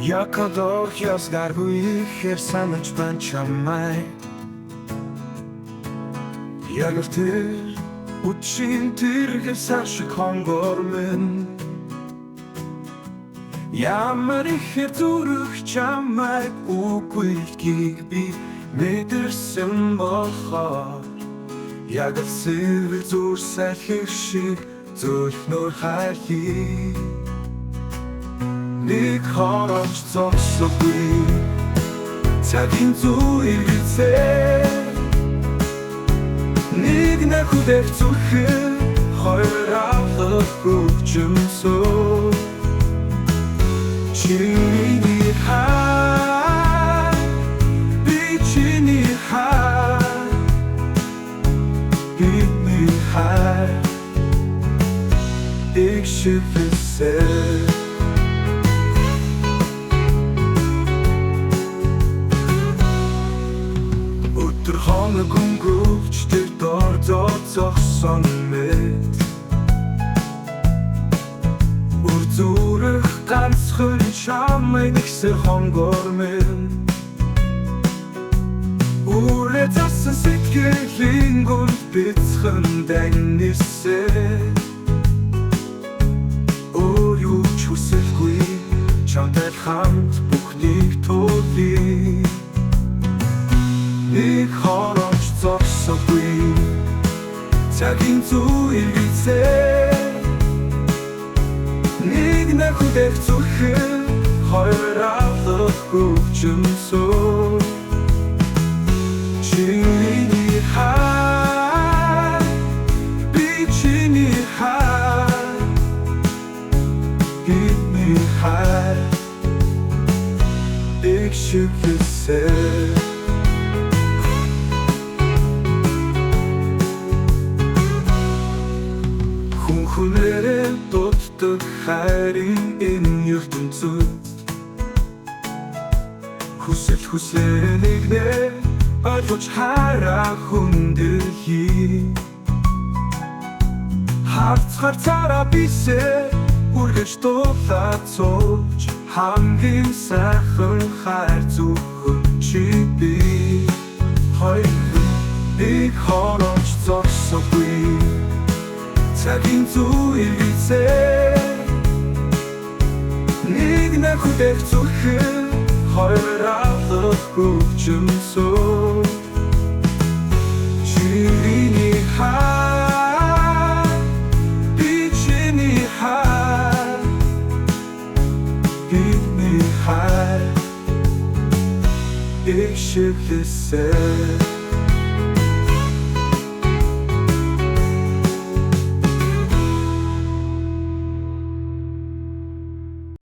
Яка довгя згарбу їх є самеч панчамай. Jag efter uçin tyrge sarşı kongormen. Jammer ich turuk chamay ukuit gibi medirsin bahar. Jag efter zur selchig durch nur hayhi. Nik harach zog so bui tagin zu ilgitse. Nig na kudek zuche Heurach rufcum so Chini ha Bichini ha Bitni ha Ik şifrese Utter hanne kom groeft styrt dort zag son mit Urturig ganz schön scham ich se hangormen Uret as sit geling und bitschen dengnisse O ju chusel gui chant der hand buch nicht tot wie Ich harach zog so gui Tagin zu ilgitse Nig na kudek zuche Heurach rufcum so Chini ha Bichini ha Gib mir ha Ich şükrese Hunere tuttu хайрын энэ ертөнд зүд Хүсэл нэгнээ ойлгож хараа хүндэлхий Харцгаар цараа бисээ үргэж дуулаад сууж Хамгийн сайхан хайр зөвхөн чи би Хоёр ik хараач зогсоогүй Tagin zu ilgitse Nig na kudek zuche Heurach rufcum so Chini ha Bichini ha Gib mir ha Ich şükrese